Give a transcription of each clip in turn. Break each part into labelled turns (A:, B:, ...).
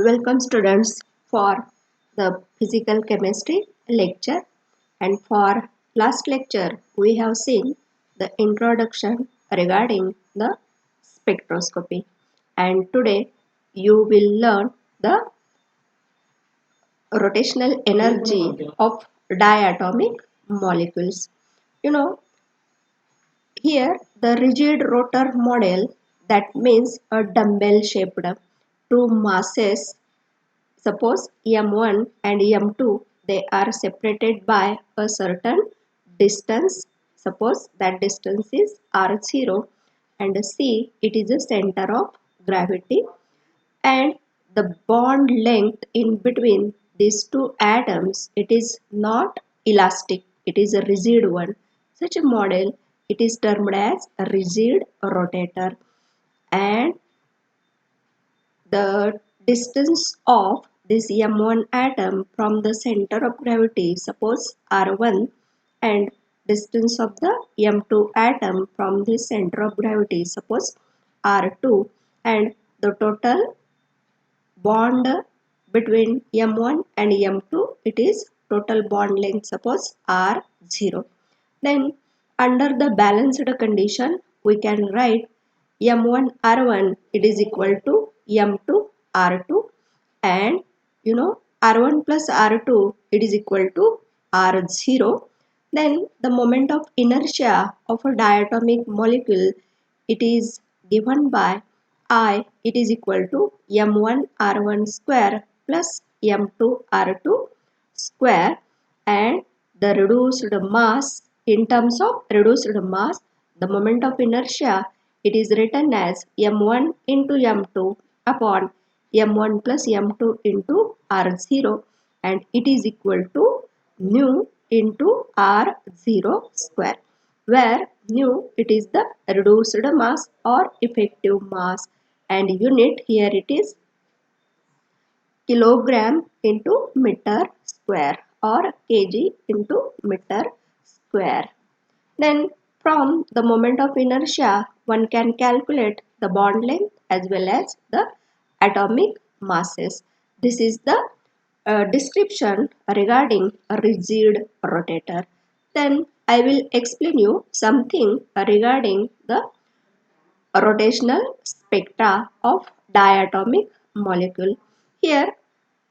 A: Welcome students for the physical chemistry lecture, and for last lecture we have seen the introduction regarding the spectroscopy, and today you will learn the rotational energy of diatomic molecules. You know, here the rigid rotor model, that means a dumbbell shaped two masses. Suppose M1 and M2, they are separated by a certain distance. Suppose that distance is R0, and C, it is the center of gravity, and the bond length in between these two atoms, it is not elastic, it is a rigid one. Such a model, it is termed as a rigid rotator, and the distance of this M1 atom from the center of gravity, suppose R1, and distance of the M2 atom from the center of gravity, suppose R2, and the total bond between M1 and M2, it is total bond length, suppose R0. Then under the balanced condition, we can write M1 R1, it is equal to M2 R2, and R1 plus R2, it is equal to R0. Then the moment of inertia of a diatomic molecule, it is given by I, it is equal to M1 R1 square plus M2 R2 square, and the reduced mass, in terms of reduced mass, the moment of inertia, it is written as M1 into M2 upon M1 plus M2 into R0, and it is equal to nu into R0 square, where nu, it is the reduced mass or effective mass, and unit here it is kilogram into meter square or kg into meter square. Then from the moment of inertia, one can calculate the bond length as well as the atomic masses. This is the description regarding a rigid rotator. Then I will explain you something regarding the rotational spectra of diatomic molecule. Here,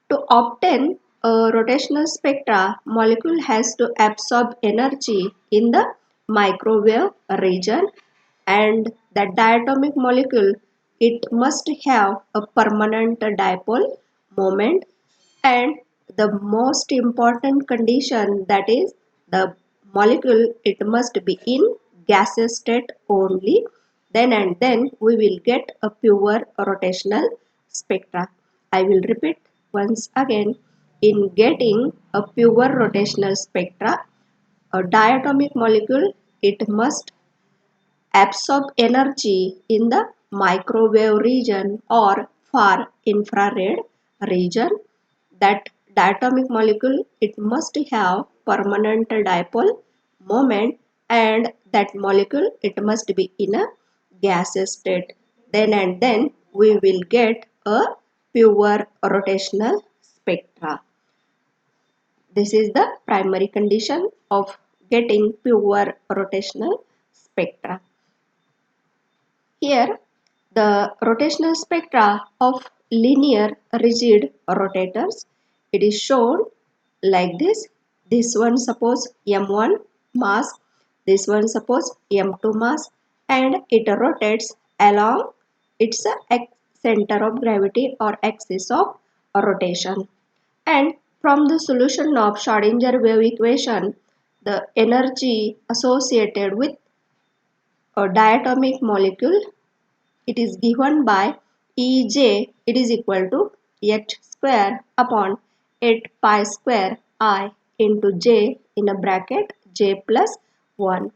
A: to obtain a rotational spectra, molecule has to absorb energy in the microwave region, and that diatomic molecule, it must have a permanent dipole moment, and the most important condition, that is the molecule, it must be in gaseous state only. Then and then we will get a pure rotational spectra. I will repeat once again. In getting a pure rotational spectra, a diatomic molecule, it must absorb energy in the microwave region or far infrared region. That diatomic molecule, it must have permanent dipole moment, and that molecule, it must be in a gaseous state. Then and then we will get a pure rotational spectra. This is the primary condition of getting pure rotational spectra. Here, the rotational spectra of linear rigid rotators, it is shown like this. This one suppose M1 mass, this one suppose M2 mass, and it rotates along its center of gravity or axis of rotation. And from the solution of Schrödinger wave equation, the energy associated with a diatomic molecule, it is given by Ej, it is equal to h square upon 8 pi square I into j in a bracket j plus 1,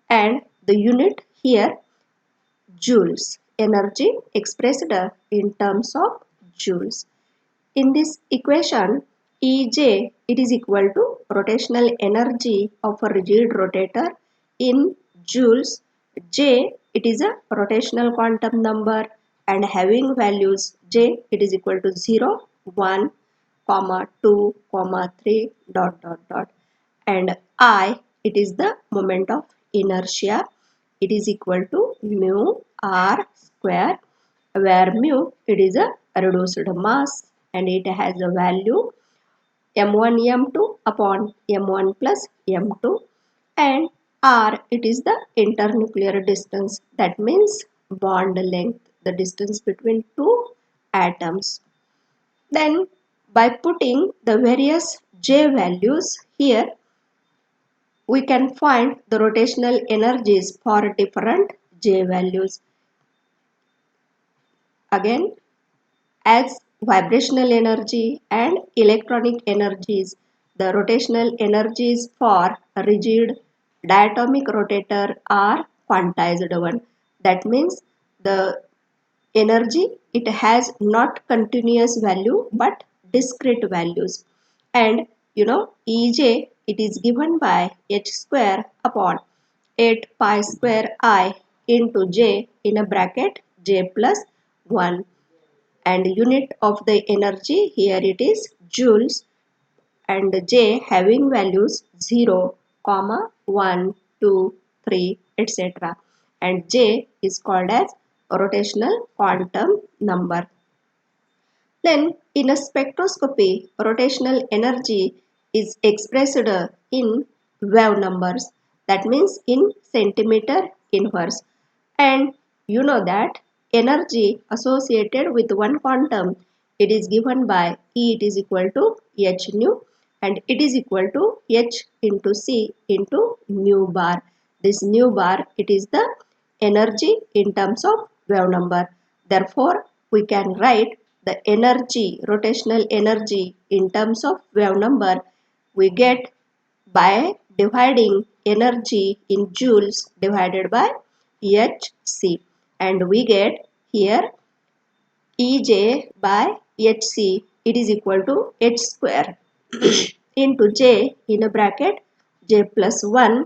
A: and the unit here joules, energy expressed in terms of joules. In this equation, Ej, it is equal to rotational energy of a rigid rotator in joules. J, it is a rotational quantum number, and having values j, it is equal to 0, 1, comma 2, comma 3, dot dot dot, and I, it is the moment of inertia, it is equal to mu r square, where mu, it is a reduced mass and it has a value m1 m2 upon m1 plus m2, and r, it is the internuclear distance, that means bond length, the distance between two atoms. Then by putting the various j values here, we can find the rotational energies for different j values. Again, as vibrational energy and electronic energies, the rotational energies for a rigid diatomic rotator are quantized one. That means the energy, it has not continuous value but discrete values. And Ej, it is given by h square upon 8 pi square I into j in a bracket j plus 1, and unit of the energy here it is joules, and j having values 0, comma 1, 2, 3, etc. And j is called as rotational quantum number. Then in a spectroscopy, rotational energy is expressed in wave numbers, that means in centimeter inverse. And you know that energy associated with one quantum, it is given by E, it is equal to h nu, and it is equal to h into c into nu bar. This nu bar, it is the energy in terms of wave number. Therefore, we can write the energy, rotational energy in terms of wave number, we get by dividing energy in joules divided by hc, and we get here Ej by hc, it is equal to h square into j in a bracket j plus 1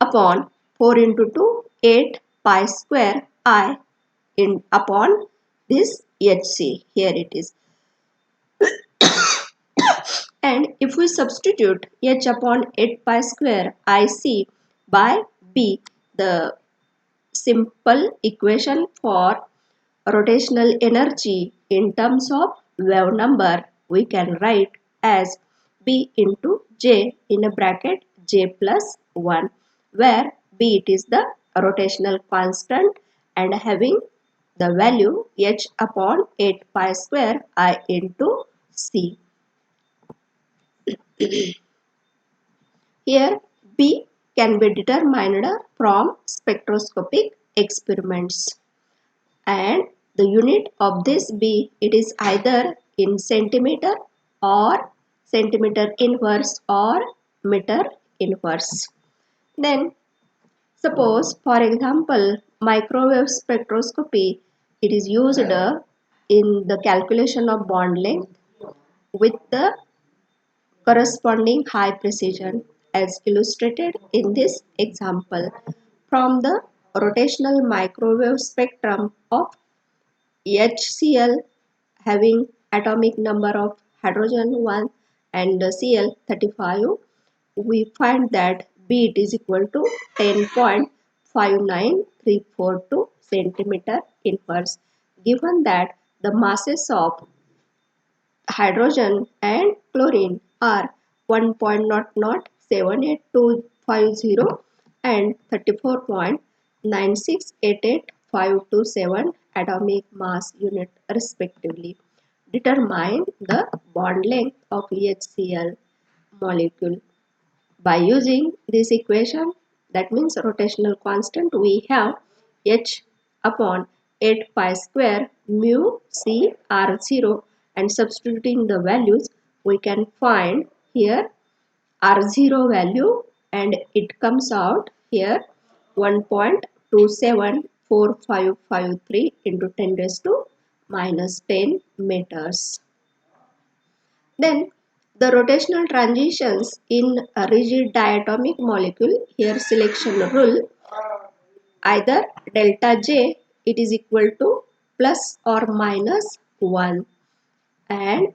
A: upon 4 into 2, 8 pi square I in upon this hc, here it is. And if we substitute h upon 8 pi square IC by B, the simple equation for rotational energy in terms of wave number, we can write as B into J in a bracket J plus 1, where B, it is the rotational constant and having the value h upon 8 pi square I into C. Here B can be determined from spectroscopic experiments, and the unit of this B, it is either in centimeter or centimeter inverse or meter inverse. Then suppose for example microwave spectroscopy, it is used in the calculation of bond length with the corresponding high precision as illustrated in this example. From the rotational microwave spectrum of HCl having atomic number of hydrogen 1 and Cl 35, we find that B, it is equal to 10.59342 centimeter inverse. Given that the masses of hydrogen and chlorine are 1.0078250 and 34.9688527 atomic mass unit respectively. Determine the bond length of HCl molecule. By using this equation, that means rotational constant, we have h upon 8 pi square mu c r0, and substituting the values, we can find here r0 value, and it comes out here 1.274553 into 10 raised to minus 10 meters. Then the rotational transitions in a rigid diatomic molecule, here selection rule, either delta J, it is equal to plus or minus 1, and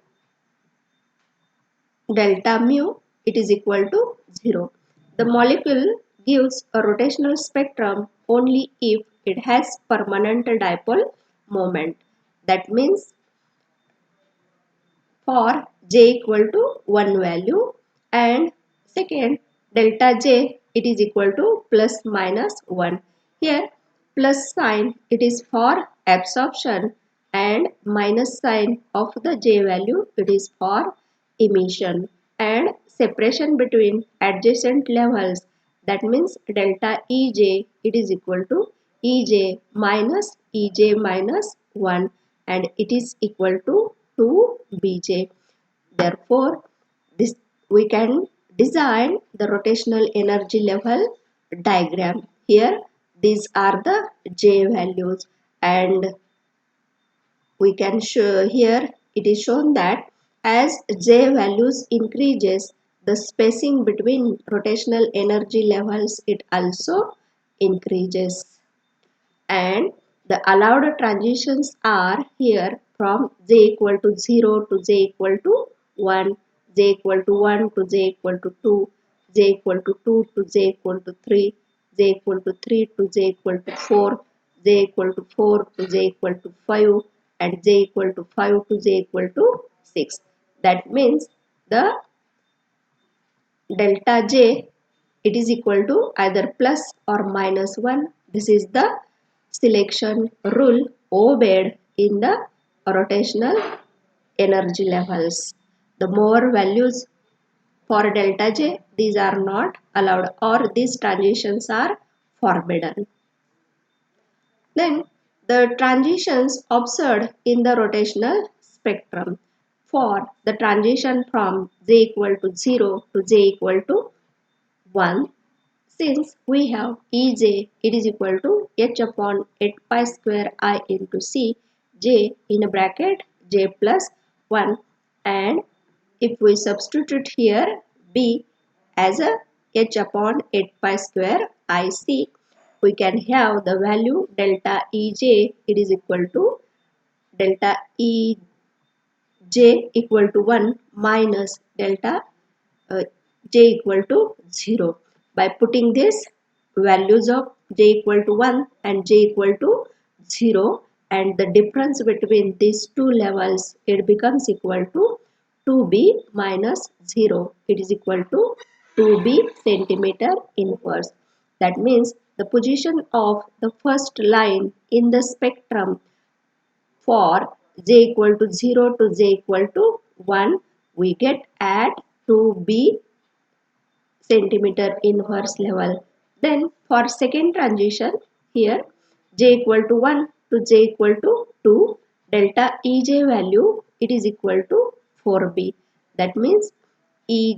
A: delta mu it is equal to 0. The molecule gives a rotational spectrum only if it has permanent dipole moment. That means for j equal to 1 value, and second delta j it is equal to plus minus 1. Here plus sign it is for absorption and minus sign of the j value it is for emission, and separation between adjacent levels, that means delta ej it is equal to ej minus ej minus 1, and it is equal to 2bj. Therefore this we can design the rotational energy level diagram. Here these are the j values, and we can show here it is shown that as j values increases, the spacing between rotational energy levels it also increases, and the allowed transitions are here from j equal to 0 to j equal to 1, j equal to 1 to j equal to 2, j equal to 2 to j equal to 3, j equal to 3 to j equal to 4, j equal to 4 to j equal to 5, and j equal to 5 to j equal to 6. That means the delta j it is equal to either plus or minus 1. This is the selection rule obeyed in the rotational energy levels. The more values for delta j, these are not allowed or these transitions are forbidden. Then the transitions observed in the rotational spectrum. For the transition from j equal to 0 to j equal to 1, since we have Ej it is equal to h upon 8 pi square I into C, j in a bracket j plus 1, and if we substitute here B as a h upon 8 pi square IC, we can have the value delta Ej it is equal to delta Ej equal to 1 minus delta uh, j equal to 0. By putting this values of j equal to 1 and j equal to 0, and the difference between these two levels it becomes equal to 2b minus 0, it is equal to 2b centimeter inverse. That means the position of the first line in the spectrum for j equal to 0 to j equal to 1, we get at 2b centimeter inverse level. Then for second transition, here j equal to 1 to j equal to 2, delta Ej value it is equal to 4b. That means E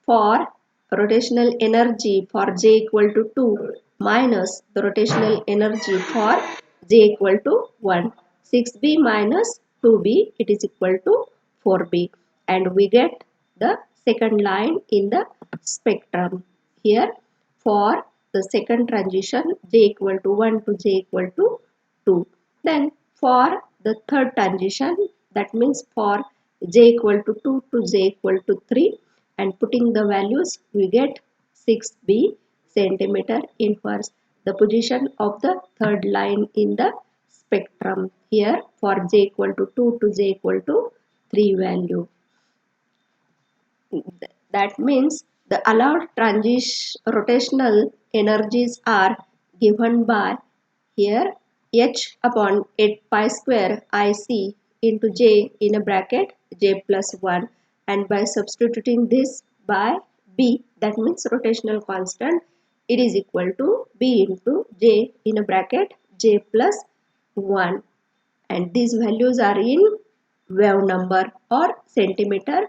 A: for rotational energy for j equal to 2 minus the rotational energy for j equal to 1. 6b minus 2b it is equal to 4b, and we get the second line in the spectrum. Here for the second transition j equal to 1 to j equal to 2. Then for the third transition, that means for j equal to 2 to j equal to 3, and putting the values we get 6b centimeter inverse, the position of the third line in the spectrum. Here for j equal to 2 to j equal to 3 value. That means the allowed rotational energies are given by here h upon 8 pi square IC into j in a bracket j plus 1, and by substituting this by b, that means rotational constant, it is equal to b into j in a bracket j plus 1, and these values are in wave number or centimeter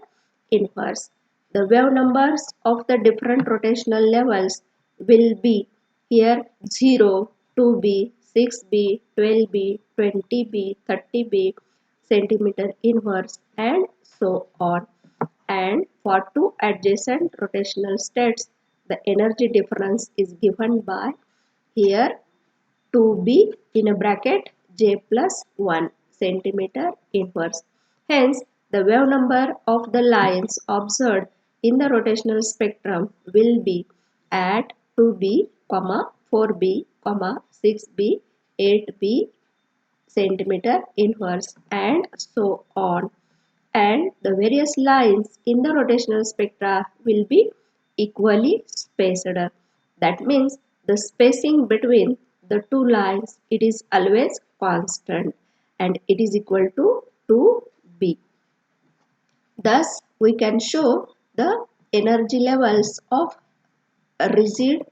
A: inverse. The wave numbers of the different rotational levels will be here 0, 2b, 6b, 12b, 20b, 30b, centimeter inverse, and so on. And for two adjacent rotational states, the energy difference is given by here 2b in a bracket j plus 1 centimeter inverse. Hence, the wave number of the lines observed in the rotational spectrum will be at 2b, 4b, 6b, 8b centimeter inverse and so on. And the various lines in the rotational spectra will be equally spaced. That means the spacing between the two lines, it is always constant and it is equal to 2b. Thus, we can show the energy levels of a rigid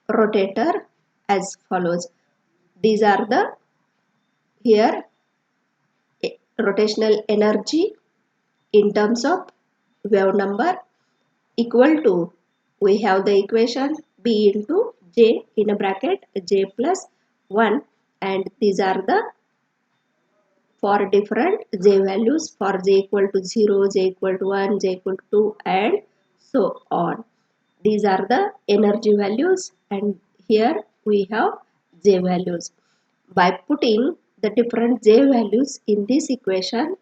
A: rotator as follows. These are the here rotational energy in terms of wave number equal to, we have the equation b into j in a bracket j plus 1, and these are the for different j values for j equal to 0, j equal to 1, j equal to 2 and so on. These are the energy values and here we have j values. By putting the different j values in this equation,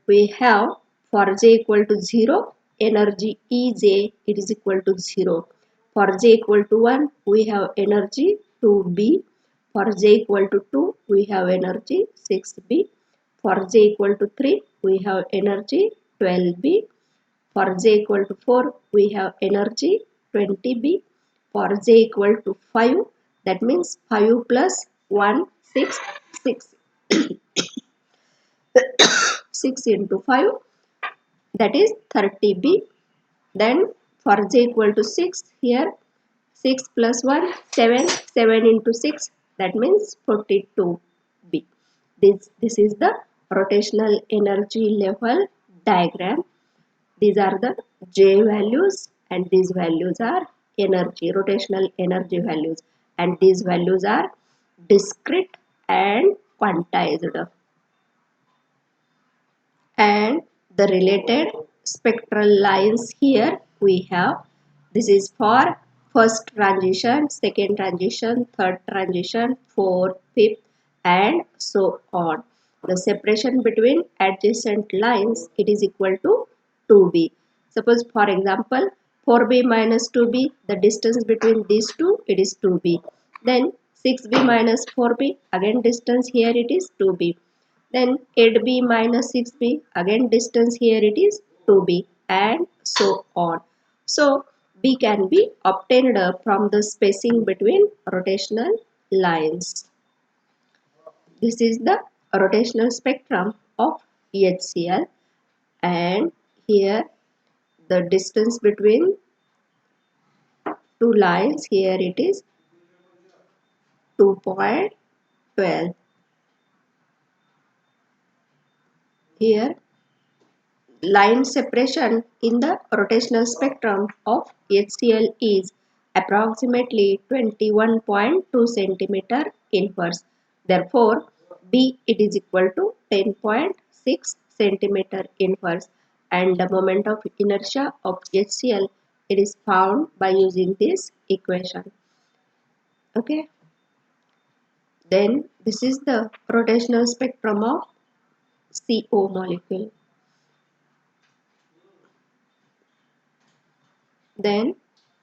A: we have for j equal to 0, energy Ej it is equal to 0. For j equal to 1, we have energy 2b. For j equal to 2, we have energy 6b. For j equal to 3, we have energy 12b. For j equal to 4, we have energy 20b. For j equal to 5, that means 5 plus 1, 6, 6. 6 into 5, that is 30b. Then for j equal to 6, here 6 plus 1, 7, 7 into 6, that means 42b. This is the rotational energy level diagram. These are the j values and these values are energy, rotational energy values, and these values are discrete and quantized. And the related spectral lines here we have. This is for first transition, second transition, third transition, fourth, fifth and so on. The separation between adjacent lines, it is equal to 2b. Suppose for example 4b minus 2b, the distance between these two, it is 2b. Then 6b minus 4b, again distance here it is 2b. Then 8b minus 6b, again distance here it is 2b and so on. So b can be obtained from the spacing between rotational lines. This is the rotational spectrum of HCl, and here the distance between two lines, here it is 2.12. Here line separation in the rotational spectrum of HCl is approximately 21.2 centimeter inverse. Therefore, B it is equal to 10.6 centimeter inverse, and the moment of inertia of HCl it is found by using this equation. Okay. Then this is the rotational spectrum of CO molecule. Then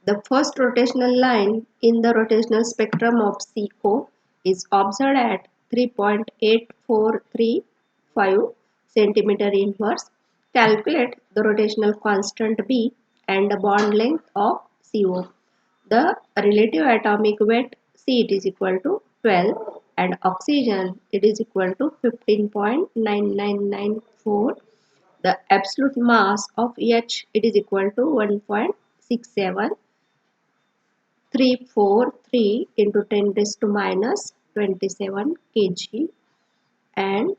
A: the first rotational line in the rotational spectrum of CO is observed at 3.8435 centimeter inverse. Calculate the rotational constant B and the bond length of CO. The relative atomic weight C it is equal to 12 and oxygen it is equal to 15.9994. The absolute mass of H it is equal to 1.67343 into 10 raised to minus 27 kg. And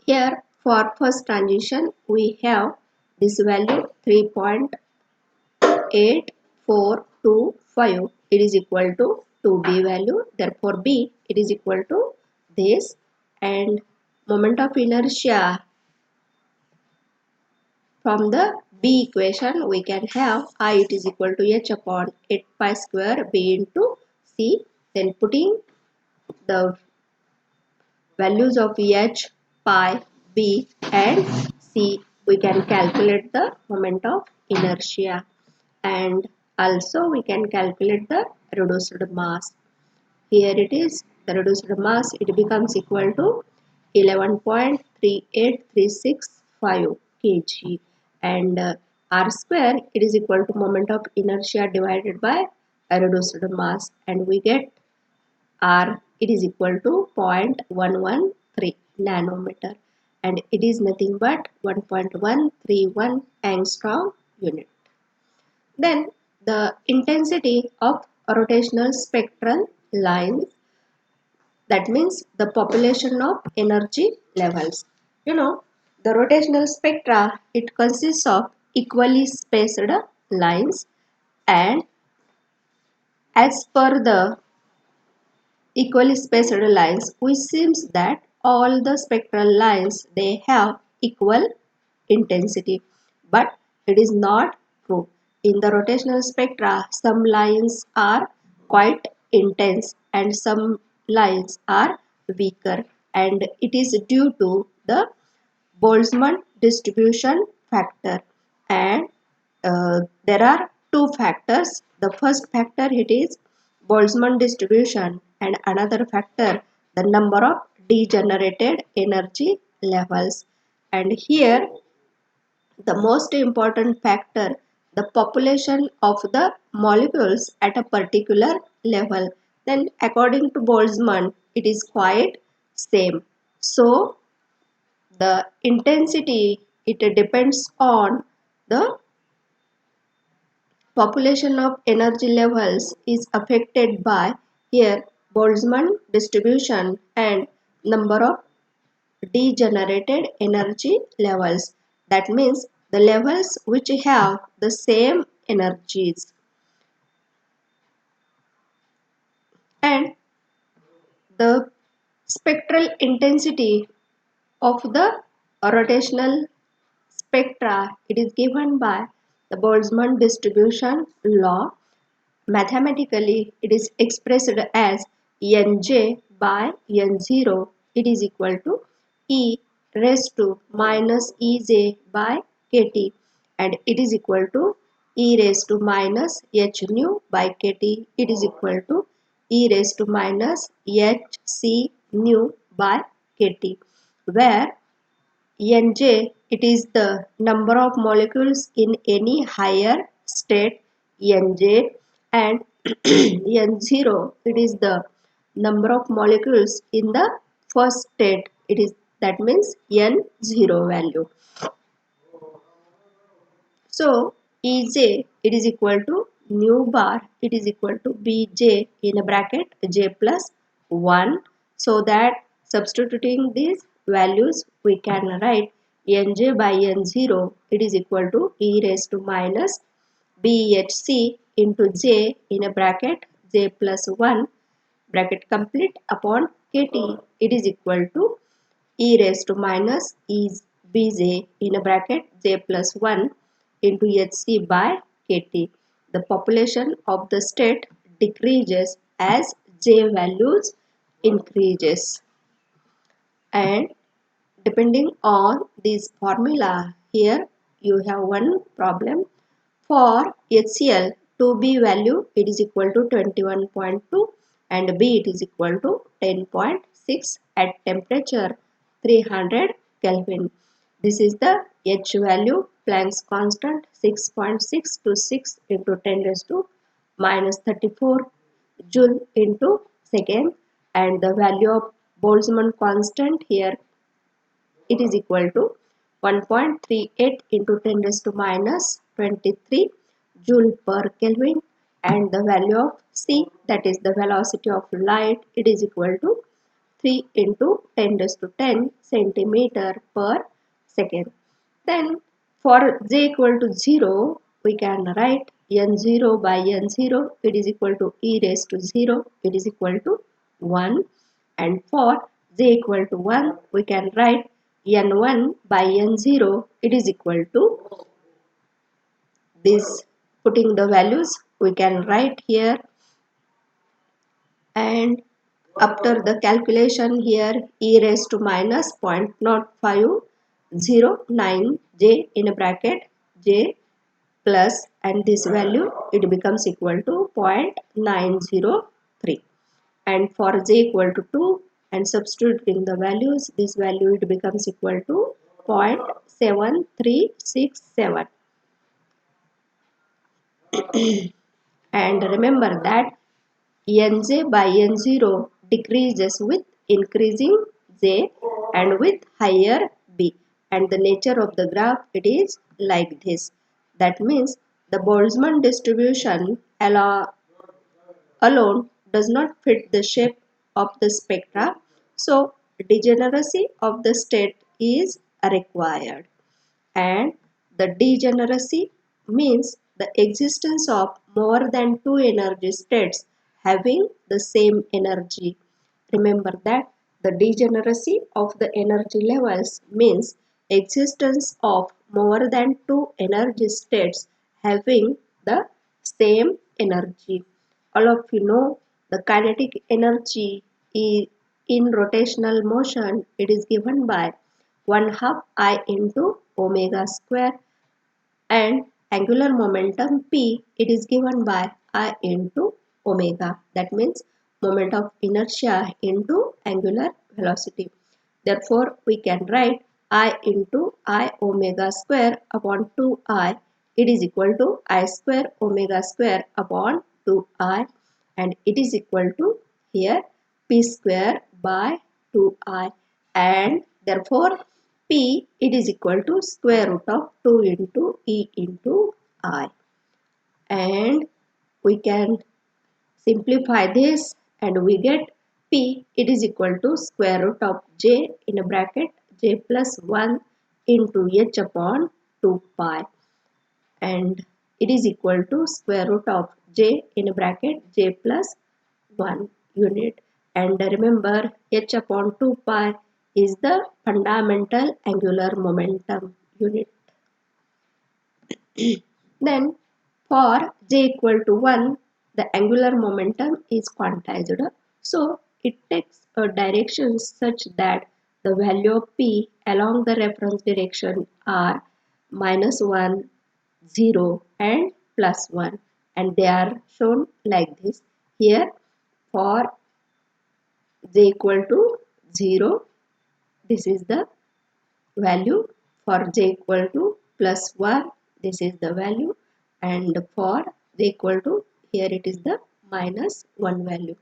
A: here for first transition we have this value 3.8425, it is equal to 2b value, therefore b it is equal to this, and moment of inertia from the B equation we can have I it is equal to h upon 8 pi square b into c Then putting the values of H, pi, B and C, we can calculate the moment of inertia, and also we can calculate the reduced mass. Here it is, the reduced mass, it becomes equal to 11.38365 kg, and r square, it is equal to moment of inertia divided by a reduced mass, and we get r, it is equal to 0.113 nanometer, and it is nothing but 1.131 angstrom unit. Then the intensity of rotational spectral lines, that means the population of energy levels. You know, the rotational spectra, it consists of equally spaced lines, and as per the equally spaced lines, which seems that all the spectral lines, they have equal intensity, but it is not true. In the rotational spectra, some lines are quite intense and some lines are weaker, and it is due to the Boltzmann distribution factor, and there are two factors. The first factor, it is Boltzmann distribution, and another factor, the number of degenerated energy levels. And here the most important factor, the population of the molecules at a particular level. Then according to Boltzmann, it is quite same. So the intensity, it depends on the population of energy levels is affected by here Boltzmann distribution and number of degenerated energy levels. That means the levels which have the same energies, and the spectral intensity of the rotational spectra, it is given by the Boltzmann distribution law. Mathematically, it is expressed as Nj by N0, it is equal to E raised to minus Ej by Kt, and it is equal to E raised to minus H nu by Kt, it is equal to E raised to minus Hc nu by Kt, where Nj, it is the number of molecules in any higher state Nj, and N0, it is the number of molecules in the first state, it is, that means N0 value. So Ej, it is equal to nu bar, it is equal to Bj in a bracket j plus 1. So that substituting these values, we can write Nj by N0, it is equal to e raised to minus Bhc into j in a bracket j plus 1 bracket complete upon Kt, it is equal to e raised to minus e bj in a bracket j plus 1 into hc by kt. The population of the state decreases as j values increases, and depending on this formula, here you have one problem. For HCl, 2B value, it is equal to 21.2 and B, it is equal to 10.6 at temperature 300 Kelvin. This is the H value, Planck's constant 6.6 to 6 into 10 raised to minus 34 joule into second, and the value of Boltzmann constant here, it is equal to 1.38 into 10 raised to minus 23 joule per Kelvin, and the value of c, that is the velocity of light, it is equal to 3 into 10 raised to 10 centimeter per second. Then for j equal to 0, we can write n0 by n0, it is equal to e raised to 0, it is equal to 1, and for j equal to 1, we can write n1 by n0, it is equal to this. Putting the values, we can write here And after the calculation here, e raised to minus 0.0509 j in a bracket j plus, and this value it becomes equal to 0.903, and for j equal to 2 and substituting the values, this value it becomes equal to 0.7367. And remember that nj by n0 decreases with increasing j and with higher b, and the nature of the graph it is like this. That means the Boltzmann distribution alone does not fit the shape of the spectra, so degeneracy of the state is required. And the degeneracy means the existence of more than two energy states having the same energy. Remember that the degeneracy of the energy levels means existence of more than two energy states having the same energy. All of you know the kinetic energy in rotational motion, it is given by 1 half I into omega square, and angular momentum P it is given by I into omega. That means moment of inertia into angular velocity. Therefore, we can write I into I omega square upon 2I, it is equal to I square omega square upon 2I, and it is equal to here P square by 2I, and therefore P it is equal to square root of 2 into E into I, and we can simplify this and we get P it is equal to square root of j in a bracket j plus 1 into h upon 2 pi, and it is equal to square root of j in a bracket j plus 1 unit. And remember h upon 2 pi is the fundamental angular momentum unit. Then for j equal to 1, the angular momentum is quantized. So it takes a direction such that the value of p along the reference direction are minus 1, 0 and plus 1, and they are shown like this. Here for j equal to 0, this is the value. For j equal to plus 1, this is the value, and for j equal to, here it is the minus 1 value,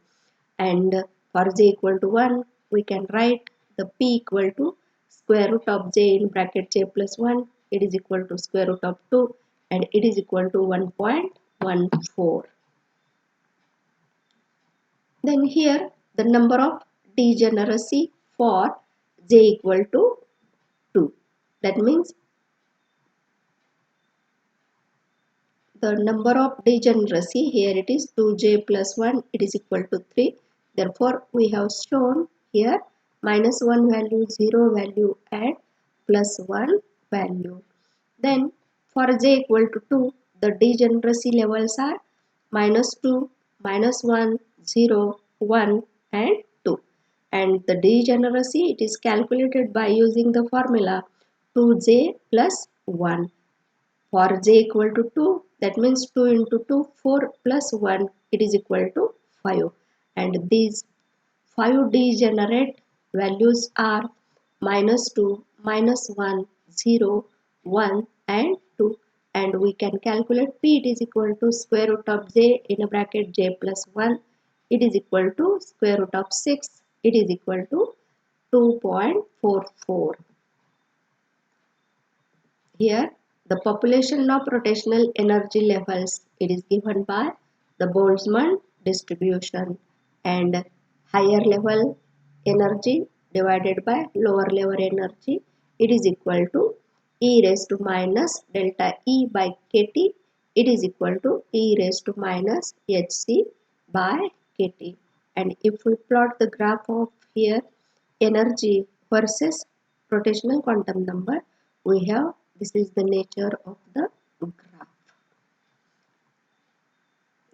A: and for j equal to 1 we can write the p equal to square root of j in bracket j plus 1, it is equal to square root of 2, and it is equal to 1.14. Then here the number of degeneracy for j equal to 2. That means the number of degeneracy here it is 2j plus 1, it is equal to 3. Therefore, we have shown here minus 1 value, 0 value and plus 1 value. Then for j equal to 2, the degeneracy levels are minus 2, minus 1, 0, 1 and 2. And the degeneracy it is calculated by using the formula 2j plus 1. For j equal to 2, that means 2 into 2, 4 plus 1, it is equal to 5. And these 5 degenerate values are minus 2, minus 1, 0, 1 and 2. And we can calculate P it is equal to square root of j in a bracket j plus 1. It is equal to square root of 6. It is equal to 2.44. Here, the population of rotational energy levels, it is given by the Boltzmann distribution, and higher level energy divided by lower level energy, it is equal to e raised to minus delta E by kT, it is equal to e raised to minus hc by kT. And if we plot the graph of here energy versus rotational quantum number, we have this is the nature of the graph.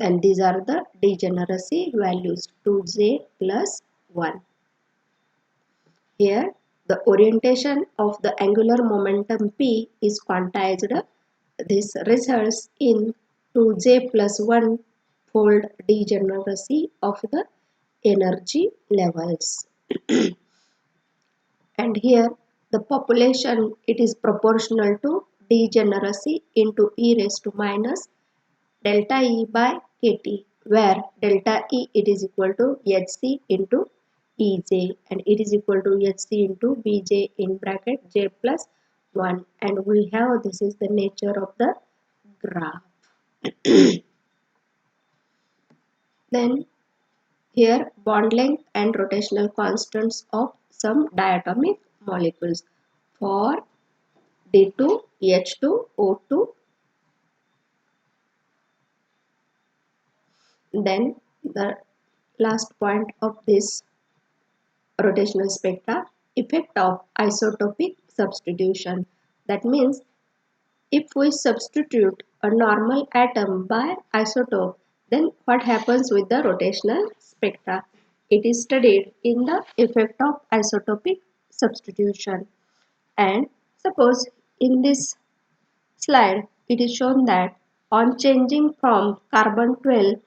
A: and these are the degeneracy values 2j plus 1. Here the orientation of the angular momentum p is quantized. This results in 2j plus 1 fold degeneracy of the energy levels. And here the population, it is proportional to degeneracy into e raised to minus delta E by kT, where delta E it is equal to Hc into Ej, and it is equal to Hc into Bj in bracket j plus 1, and we have, this is the nature of the graph. Then here bond length and rotational constants of some diatomic molecules for D2, H2, O2. Then the last point of this rotational spectra, effect of isotopic substitution. That means if we substitute a normal atom by isotope, then what happens with the rotational spectra? It is studied in the effect of isotopic substitution. And suppose in this slide it is shown that on changing from carbon 12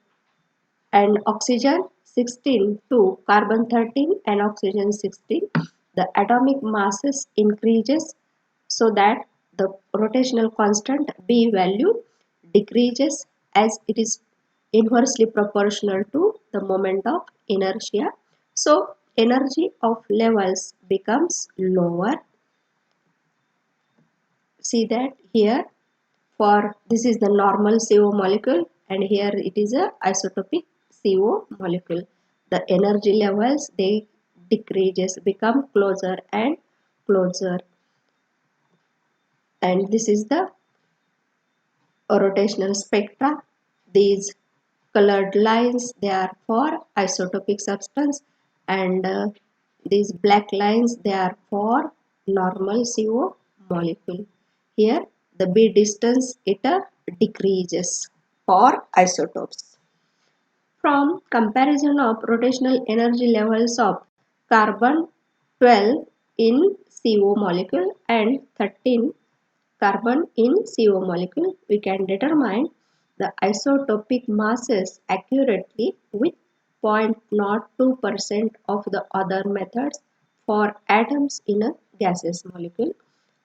A: and oxygen 16 to carbon 13 and oxygen 16, the atomic masses increases so that the rotational constant B value decreases as it is inversely proportional to the moment of inertia. So energy of levels becomes lower. See that here, for this is the normal CO molecule and here it is a isotopic CO molecule. The energy levels, they decreases, become closer and closer, and this is the rotational spectra. These colored lines, they are for isotopic substance, and these black lines, they are for normal CO molecule. Here the B distance, it decreases for isotopes. From comparison of rotational energy levels of carbon 12 in CO molecule and 13 carbon in CO molecule, we can determine the isotopic masses accurately with 0.02% of the other methods for atoms in a gaseous molecule,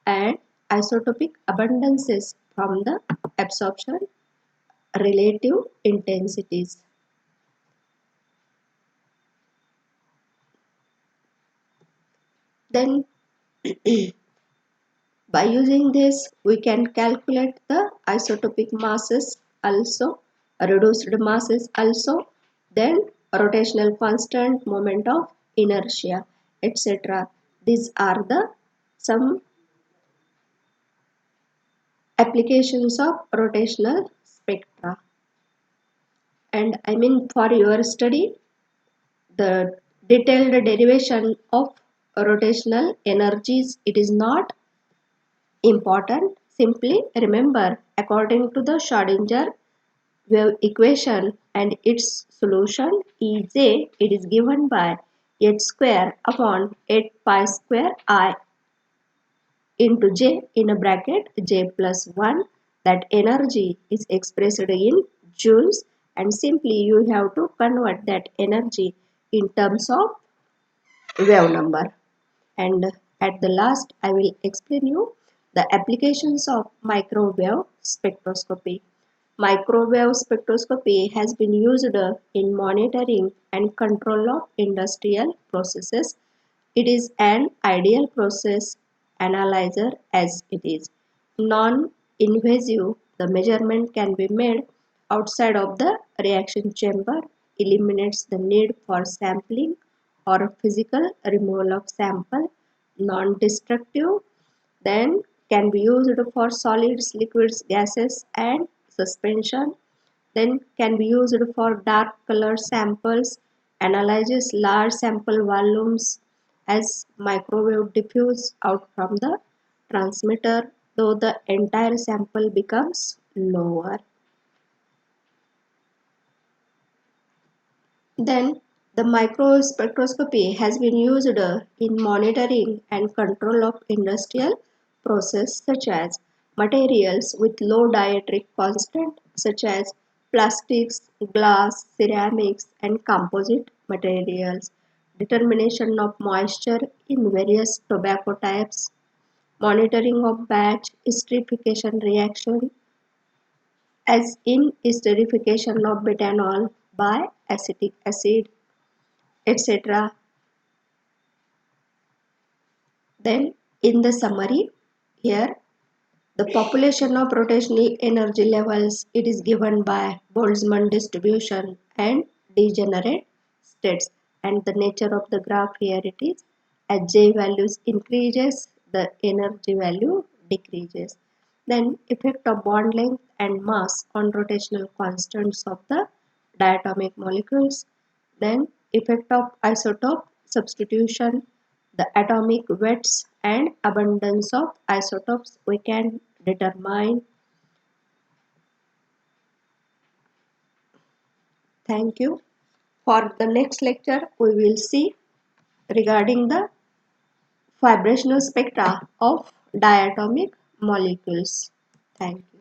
A: and isotopic abundances from the absorption relative intensities. Then by using this, we can calculate the isotopic masses also, reduced masses also, then rotational constant, moment of inertia, etc. These are the some applications of rotational spectra. And I mean, for your study, the detailed derivation of rotational energies, it is not important. Simply remember, according to the Schrödinger wave equation and its solution Ej, it is given by h square upon 8 pi square I into j in a bracket j plus 1. That energy is expressed in joules, and simply you have to convert that energy in terms of wave number. And at the last, I will explain you the applications of microwave spectroscopy. Microwave spectroscopy has been used in monitoring and control of industrial processes. It is an ideal process analyzer as it is non-invasive. The measurement can be made outside of the reaction chamber, eliminates the need for sampling or physical removal of sample, non-destructive, then can be used for solids, liquids, gases and suspension, then can be used for dark color samples, analyzes large sample volumes as microwave diffuse out from the transmitter, though the entire sample becomes lower. Then the microspectroscopy has been used in monitoring and control of industrial processes such as materials with low dielectric constant such as plastics, glass, ceramics and composite materials, determination of moisture in various tobacco types, monitoring of batch esterification reaction as in esterification of butanol by acetic acid, etc. Then in the summary here, the population of rotational energy levels, it is given by Boltzmann distribution and degenerate states, and the nature of the graph here it is as J values increases the energy value decreases. Then effect of bond length and mass on rotational constants of the diatomic molecules. Then effect of isotope substitution, the atomic weights and abundance of isotopes we can determine. Thank you. For the next lecture, we will see regarding the vibrational spectra of diatomic molecules. Thank you.